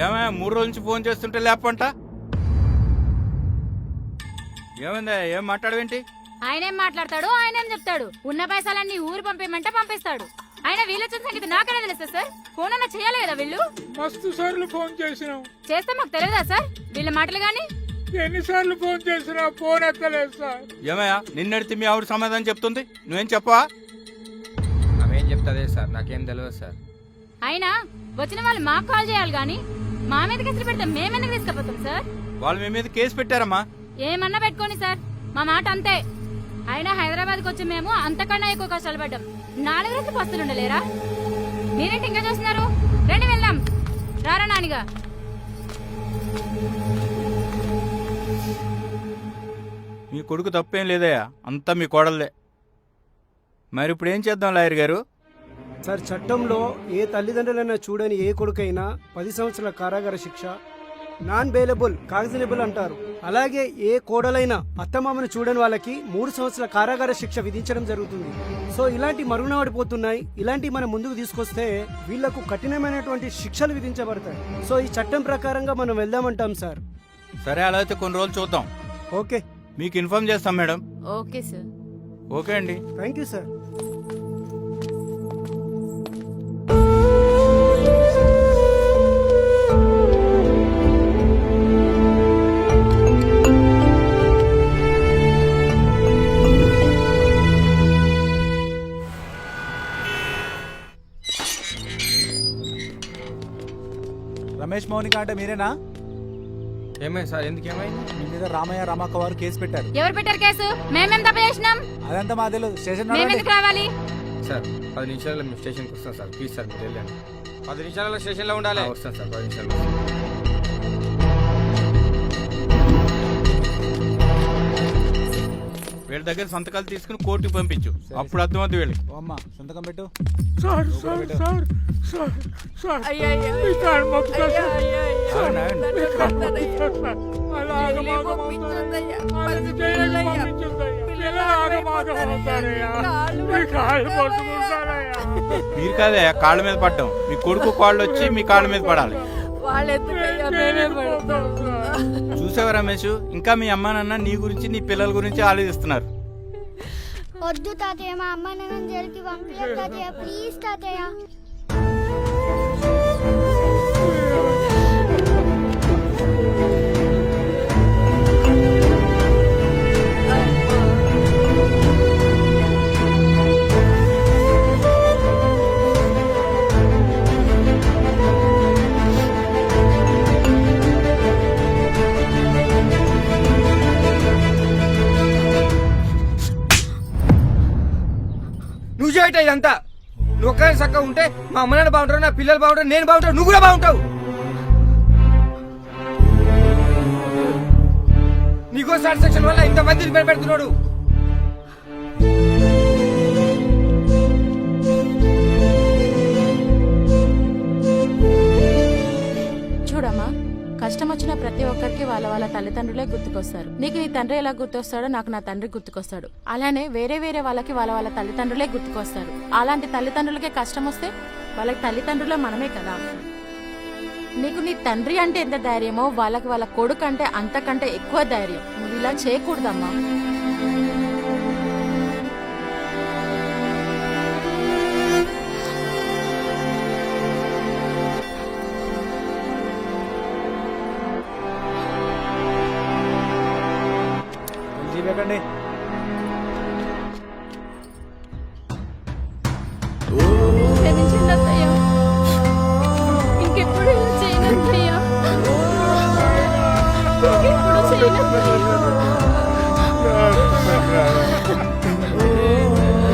ఏమే 3 రోజుల నుంచి ఫోన్ చేస్తుంటే లేపంట. ఏమైందా? ఏం మాట్లాడవేంటి? ఆయనేం మాట్లాడతాడు, ఆయనేం చెప్తాడు. ఉన్న పైసలన్నీ ఊరు పంపేయమంటే పంపిస్తాడు. ఆయన వీళ్ళొచ్చిన సంగతి నాకనే తెలుసా సార్? ఫోన్ అన్నా చేయాలి కదా వీళ్ళు. మస్తు సార్లు ఫోన్ చేసినావు. చేస్తే మాకు తెలియదా సార్ వీళ్ళ మాటలు గాని? ఎన్నిసార్లు ఫోన్ చేసినా ఫోన్ ఎత్తలేదు సార్. ఏమయ్యా నిన్నడితే మీ ఆవిడ సమాధానం చెప్తుంది, నువ్వేం చెప్పవా? ఆమెం చెప్తాదే సార్, నాకేం తెలియదు సార్. అయినా వచ్చిన వాళ్ళు మాకు కాల్ చేయాలి గాని మా మీద కేసులు పెడితే మేమెందుకు తీసుకుపోతాం సార్? వాళ్ళు మీ మీద కేసు పెట్టారమ్మా. ఏమన్నా పెట్టుకోని సార్, మా మాట అంతే. అయినా హైదరాబాద్కి వచ్చి మేము అంతకన్నా ఎక్కువ కష్టాలు పడ్డాం. 4 రోజులు పస్తులు ఉండలేరా? మీరేంటి ఇంకా చూస్తున్నారు? రండి వెళ్దాం. రారా నానిగా. మీ కొడుకు తప్పేం లేదయ్యా, అంతా మీ కోడలదే. మరి ఇప్పుడు ఏం చేద్దాం లాయర్ గారు? సార్, చట్టంలో ఏ తల్లిదండ్రులైనా చూడని ఏ కొడుకైనా 10 సంవత్సరాల కారాగార శిక్ష, నాన్ బెయిలబుల్ కాగ్జినబుల్ అంటారు. అలాగే ఏ కోడలైనా అత్తమామను చూడని వాళ్ళకి 3 సంవత్సరాల కారాగార శిక్ష విధించడం జరుగుతుంది. సో ఇలాంటి మరుగునపడిపోతున్నాయి. ఇలాంటి మనం ముందుకు తీసుకొస్తే వీళ్లకు కఠినమైనటువంటి శిక్షలు విధించబడతాయి. సో ఈ చట్టం ప్రకారంగా మనం వెళ్దామంటాం సార్. సరే, అలా అయితే కొన్ని రోజులు చూద్దాం. ఓకే, మీకు ఇన్ఫార్మ్ చేస్తాం మేడం. Okay sir. ఓకే అండి. Thank you sir. Ramesh Mounika అంటే మీరేనా? ఏమైంది సార్? ఎందుకు ఏమైంది? మీ మీద రామయ్య రమాక్క వారు కేసు పెట్టారు. ఎవరు పెట్టారు కేసు? మేమేం తప్ప చేసినాం? అదంతా మా తెలియదు. స్టేషన్ మేమెందుకు రావాలి సార్? 10 నిమిషాలలో మేము స్టేషన్కి వస్తాం సార్. ప్లీజ్ సార్, మీరు వెళ్ళండి. 10 నిమిషాలలో స్టేషన్లో ఉండాలి. వస్తాను సార్, 10 నిమిషాలు. వీళ్ళ దగ్గర సంతకాలు తీసుకుని కోర్టుకి పంపించు, అప్పుడు అర్థమవుతుంది వీళ్ళకి. ఓ అమ్మ, సంతకం పెట్టు. Sir sir sir sir sir మీ కాళ్ళు మొక్కుతా సార్. ఆగండి, ఆగండి. మీ కాళ్ళు మొక్కుతా సార్. అలా ఆగమాగమవుతారయ్యా. అది చేయక పంపించొద్దయ్యా. ఇలా ఆగమాగమవుతారయ్యా. మీ కాళ్ళు పట్టుకుంటారయ్యా. మీరు కాదే కాళ్ళ మీద పడ్డం, మీ కొడుకు కాళ్ళు వచ్చి మీ కాళ్ళ మీద పడాలి. చూసావా రమేష్, ఇంకా మీ అమ్మ నాన్న నీ గురించి నీ పిల్లల గురించి ఆలోచిస్తున్నారు. వద్దు తాతయ్య, మా అమ్మ నాన్న జైలుకి పంపించదు తాతయ్య, ప్లీజ్ తాతయ్య. నువ్వు చేయట ఇదంతా. నువ్వు ఒక్కడే చక్కగా ఉంటే మా అమ్మ నాన్న బాగుంటారు, నా పిల్లలు బాగుంటారు, నేను బాగుంటాను, నువ్వు కూడా బాగుంటావు. నీకో సాటిస్ఫాక్షన్ వల్ల ఇంతమంది ఇబ్బంది పెడుతున్నాడు. చూడమ్మా, కష్టం వచ్చిన ప్రతి ఒక్కరికి వాళ్ళ వాళ్ళ తల్లిదండ్రులే గుర్తుకొస్తారు. నీకు నీ తండ్రి ఎలా గుర్తొస్తాడో నాకు నా తండ్రి గుర్తుకొస్తాడు. అలానే వేరే వేరే వాళ్ళకి వాళ్ళ వాళ్ళ తల్లిదండ్రులే గుర్తుకొస్తారు. అలాంటి తల్లిదండ్రులకే కష్టం వస్తే వాళ్ళకి తల్లిదండ్రులే మనమే కదా. నీకు నీ తండ్రి అంటే ఎంత ధైర్యమో వాళ్ళకి వాళ్ళ కొడుకు అంటే అంతకంటే ఎక్కువ ధైర్యం. నువ్వు ఇలా చేయకూడదమ్మా. పెట్టండి. ఓ